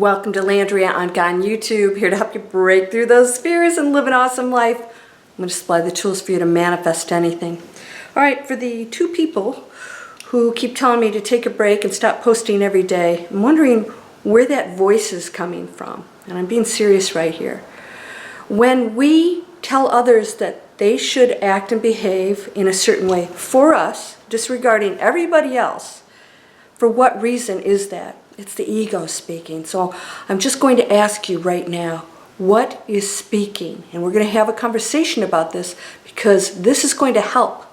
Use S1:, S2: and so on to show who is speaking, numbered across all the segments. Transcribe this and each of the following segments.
S1: Welcome to Landria Onkka on YouTube, here to help you break through those fears and live an awesome life. I'm going to supply the tools for you to manifest anything. All right, for the two people who keep telling me to take a break and stop posting every day, I'm wondering where that voice is coming from. And I'm being serious right here. When we tell others that they should act and behave in a certain way for us, disregarding everybody else, for what reason is that? It's the ego speaking. So I'm just going to ask you right now, what is speaking? And we're going to have a conversation about this because this is going to help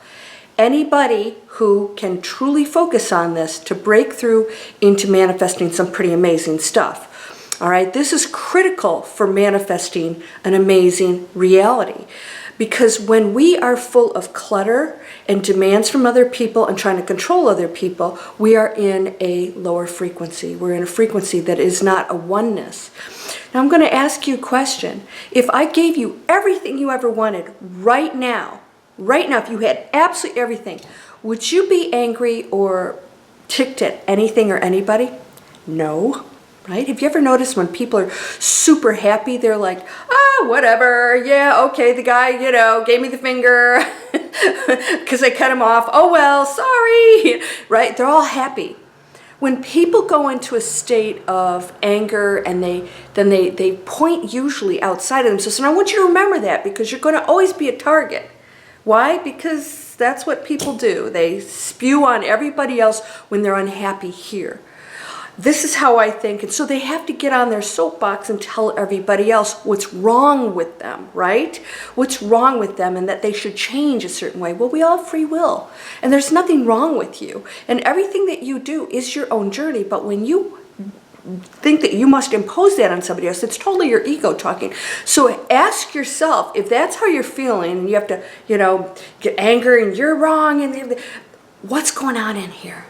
S1: anybody who can truly focus on this to break through into manifesting some pretty amazing stuff. All right, this is critical for manifesting an amazing reality. Because when we are full of clutter and demands from other people and trying to control other people, we are in a lower frequency. We're in a frequency that is not a oneness. Now I'm going to ask you a question. If I gave you everything you ever wanted right now, if you had absolutely everything, would you be angry or ticked at anything or anybody? No. Right? Have you ever noticed when people are super happy, they're like, whatever, yeah, okay, the guy, gave me the finger because I cut him off. Oh, well, sorry, right? They're all happy. When people go into a state of anger and they point usually outside of themselves, and I want you to remember that because you're going to always be a target. Why? Because that's what people do. They spew on everybody else when they're unhappy here. This is how I think, and so they have to get on their soapbox and tell everybody else what's wrong with them, right? What's wrong with them and that they should change a certain way. Well, we all have free will, and there's nothing wrong with you. And everything that you do is your own journey, but when you think that you must impose that on somebody else, it's totally your ego talking. So ask yourself, if that's how you're feeling, and you have to, get angry and you're wrong, and what's going on in here?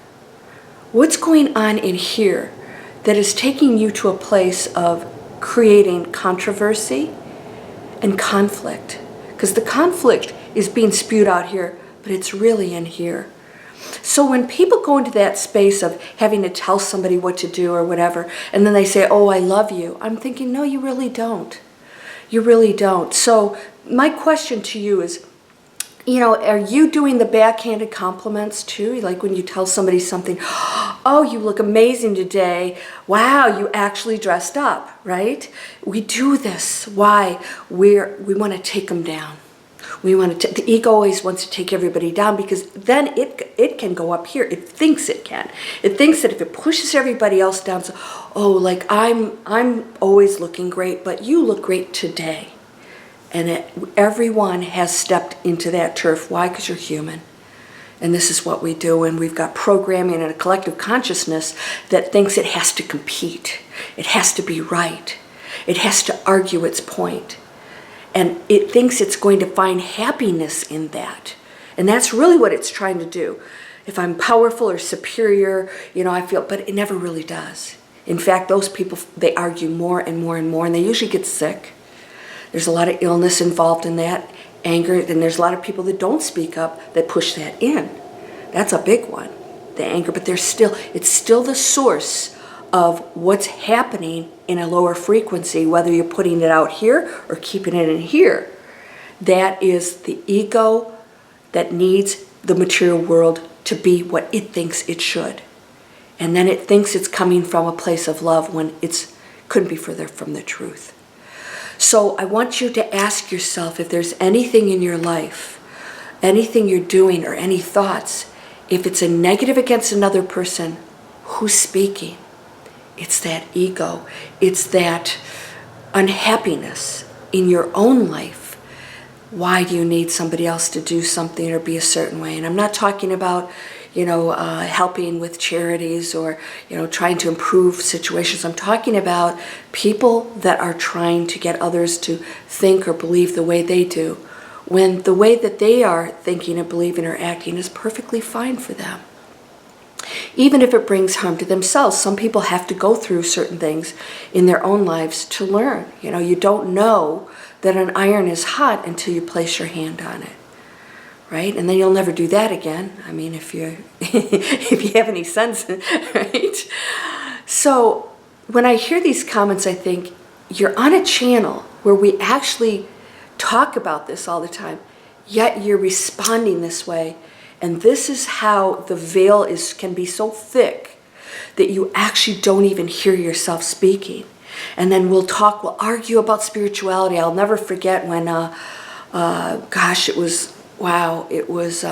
S1: What's going on in here that is taking you to a place of creating controversy and conflict? Because the conflict is being spewed out here, but it's really in here. So when people go into that space of having to tell somebody what to do or whatever, and then they say, oh, I love you, I'm thinking, no, you really don't. You really don't. So my question to you is, are you doing the backhanded compliments too? Like when you tell somebody something, oh, you look amazing today. Wow, you actually dressed up, right? We do this. Why? We want to take them down. The ego always wants to take everybody down because then it can go up here. It thinks it can. It thinks that if it pushes everybody else down, so, oh, like I'm always looking great, but you look great today. And everyone has stepped into that turf. Why? Because you're human. And this is what we do. And we've got programming and a collective consciousness that thinks it has to compete. It has to be right. It has to argue its point. And it thinks it's going to find happiness in that. And that's really what it's trying to do. If I'm powerful or superior, I feel, but it never really does. In fact, those people, they argue more and more and more, and they usually get sick. There's a lot of illness involved in that, anger, and there's a lot of people that don't speak up that push that in. That's a big one, the anger, but it's still the source of what's happening in a lower frequency, whether you're putting it out here or keeping it in here. That is the ego that needs the material world to be what it thinks it should. And then it thinks it's coming from a place of love when it couldn't be further from the truth. So I want you to ask yourself if there's anything in your life, anything you're doing or any thoughts, if it's a negative against another person, who's speaking? It's that ego. It's that unhappiness in your own life. Why do you need somebody else to do something or be a certain way? And I'm not talking about helping with charities or, trying to improve situations. I'm talking about people that are trying to get others to think or believe the way they do, when the way that they are thinking and believing or acting is perfectly fine for them. Even if it brings harm to themselves, some people have to go through certain things in their own lives to learn. You don't know that an iron is hot until you place your hand on it. Right? And then you'll never do that again. I mean, if you have any sense, right? So when I hear these comments, I think, you're on a channel where we actually talk about this all the time, yet you're responding this way. And this is how the veil can be so thick that you actually don't even hear yourself speaking. And then we'll argue about spirituality. I'll never forget when, it was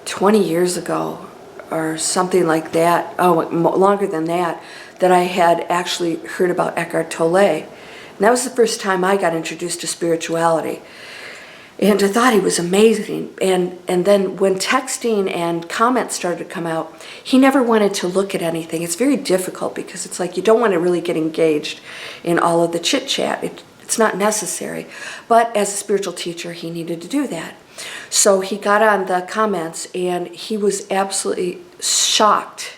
S1: 20 years ago or something like that, longer than that, that I had actually heard about Eckhart Tolle. And that was the first time I got introduced to spirituality. And I thought he was amazing. And then when texting and comments started to come out, he never wanted to look at anything. It's very difficult because it's like you don't want to really get engaged in all of the chit-chat. It's not necessary. But as a spiritual teacher, he needed to do that. So he got on the comments and he was absolutely shocked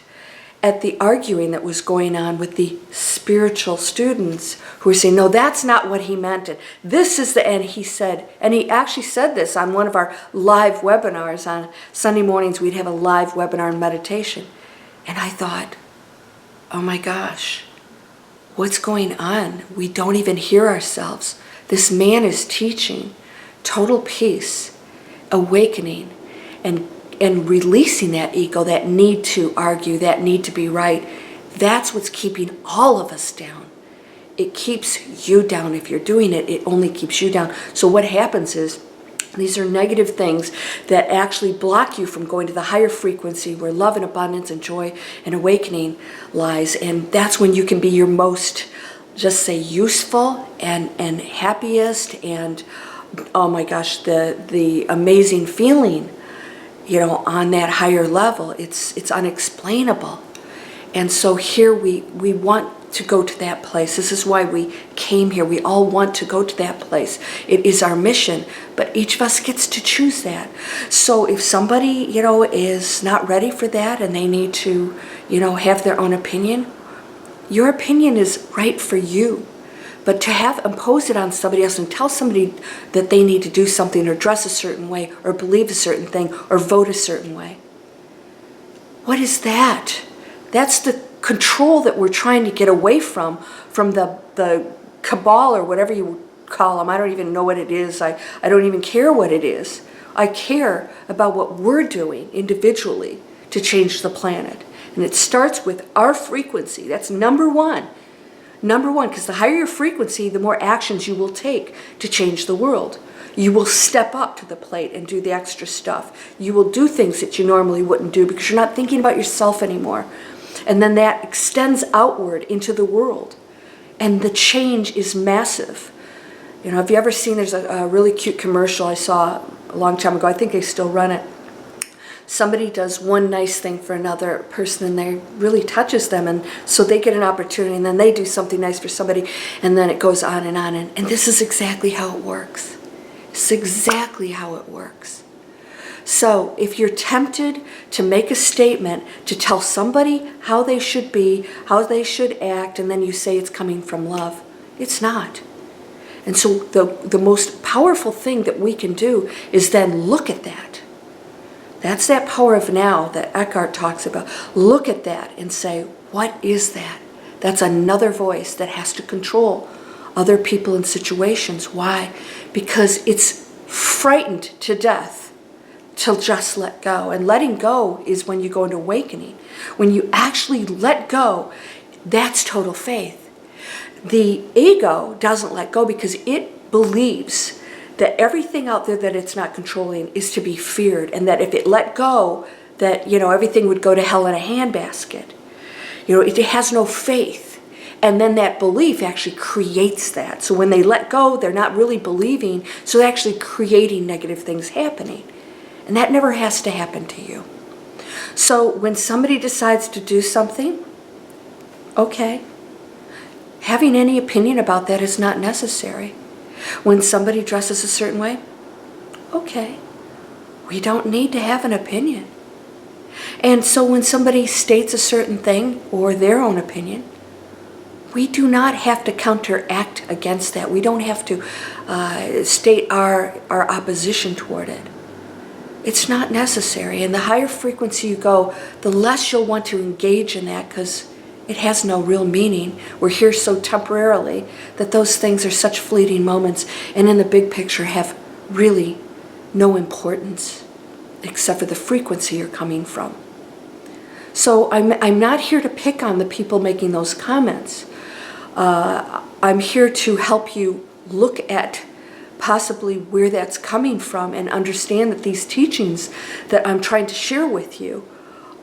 S1: at the arguing that was going on with the spiritual students who were saying, no, that's not what he meant. And this is and he said, and he actually said this on one of our live webinars. On Sunday mornings, we'd have a live webinar on meditation. And I thought, oh my gosh, what's going on? We don't even hear ourselves. This man is teaching total peace, awakening, and releasing that ego, that need to argue, that need to be right. That's what's keeping all of us down. It keeps you down. If you're doing it, it only keeps you down. So what happens is, these are negative things that actually block you from going to the higher frequency where love and abundance and joy and awakening lies. And that's when you can be your most, just say, useful and happiest, and oh my gosh, the amazing feeling, on that higher level. It's unexplainable. And so here we want to go to that place. This is why we came here. We all want to go to that place. It is our mission, but each of us gets to choose that. So if somebody, is not ready for that and they need to, have their own opinion, your opinion is right for you. But to impose it on somebody else and tell somebody that they need to do something or dress a certain way or believe a certain thing or vote a certain way, what is that? That's the control that we're trying to get away from the cabal or whatever you call them. I don't even know what it is. I don't even care what it is. I care about what we're doing individually to change the planet. And it starts with our frequency. That's number one. Number one, because the higher your frequency, the more actions you will take to change the world. You will step up to the plate and do the extra stuff. You will do things that you normally wouldn't do because you're not thinking about yourself anymore. And then that extends outward into the world. And the change is massive. Have you ever seen, there's a really cute commercial I saw a long time ago. I think they still run it. Somebody does one nice thing for another person and they really touches them, and so they get an opportunity, and then they do something nice for somebody, and then it goes on and on. And this is exactly how it works. It's exactly how it works. So if you're tempted to make a statement to tell somebody how they should be, how they should act, and then you say it's coming from love, it's not. And so the most powerful thing that we can do is then look at that. That's that power of now that Eckhart talks about. Look at that and say, what is that? That's another voice that has to control other people and situations. Why? Because it's frightened to death to just let go. And letting go is when you go into awakening. When you actually let go, that's total faith. The ego doesn't let go because it believes that everything out there that it's not controlling is to be feared, and that if it let go, that, everything would go to hell in a handbasket. It has no faith. And then that belief actually creates that. So when they let go, they're not really believing, so they're actually creating negative things happening. And that never has to happen to you. So when somebody decides to do something, okay, having any opinion about that is not necessary. When somebody dresses a certain way, okay, we don't need to have an opinion. And so when somebody states a certain thing or their own opinion, we do not have to counteract against that. We don't have to state our opposition toward it. It's not necessary. And the higher frequency you go, the less you'll want to engage in that, because It has no real meaning. We're here so temporarily that those things are such fleeting moments, and in the big picture have really no importance except for the frequency you're coming from. So I'm not here to pick on the people making those comments. I'm here to help you look at possibly where that's coming from and understand that these teachings that I'm trying to share with you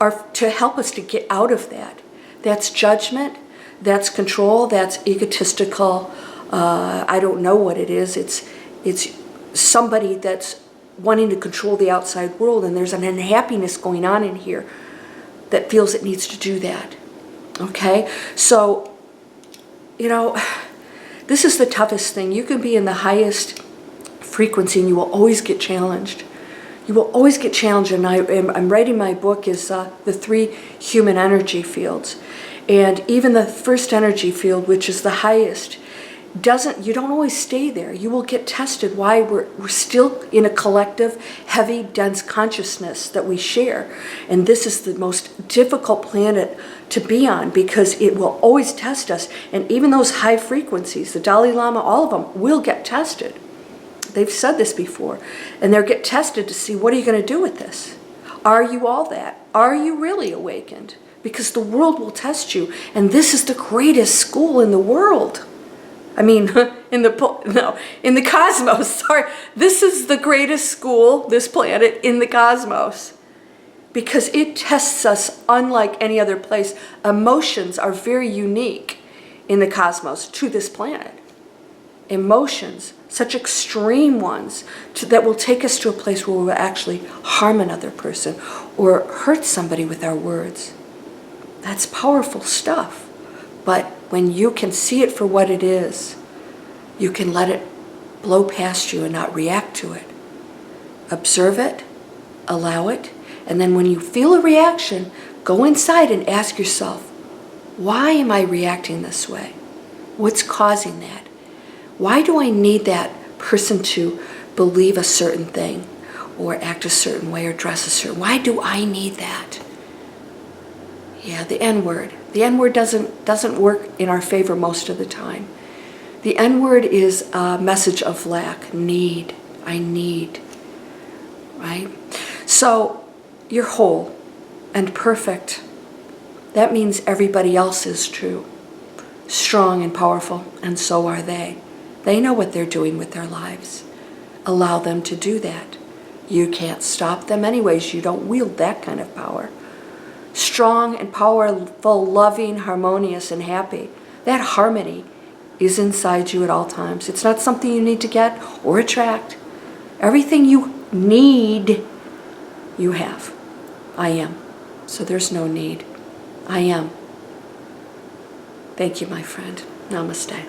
S1: are to help us to get out of that. That's judgment, that's control, that's egotistical, I don't know what it is. It's somebody that's wanting to control the outside world, and there's an unhappiness going on in here that feels it needs to do that. Okay? So, you know, this is the toughest thing. You can be in the highest frequency and you will always get challenged. You will always get challenged, and I'm writing my book is the 3 human energy fields. And even the first energy field, which is the highest, you don't always stay there. You will get tested. Why? We're still in a collective, heavy, dense consciousness that we share. And this is the most difficult planet to be on because it will always test us. And even those high frequencies, the Dalai Lama, all of them will get tested. They've said this before. And they'll get tested to see, what are you going to do with this? Are you all that? Are you really awakened? Because the world will test you. And this is the greatest school in the world. I mean, in the cosmos, sorry. This is the greatest school, this planet, in the cosmos. Because it tests us unlike any other place. Emotions are very unique in the cosmos to this planet. Emotions, such extreme ones, that will take us to a place where we will actually harm another person or hurt somebody with our words. That's powerful stuff. But when you can see it for what it is, you can let it blow past you and not react to it. Observe it, allow it, and then when you feel a reaction, go inside and ask yourself, why am I reacting this way? What's causing that? Why do I need that person to believe a certain thing or act a certain way or dress a certain way? Why do I need that? Yeah, the N-word. The N-word doesn't work in our favor most of the time. The N-word is a message of lack, need, I need, right? So you're whole and perfect. That means everybody else is true, strong and powerful, and so are they. They know what they're doing with their lives. Allow them to do that. You can't stop them anyways. You don't wield that kind of power. Strong and powerful, loving, harmonious, and happy. That harmony is inside you at all times. It's not something you need to get or attract. Everything you need, you have. I am. So there's no need. I am. Thank you, my friend. Namaste.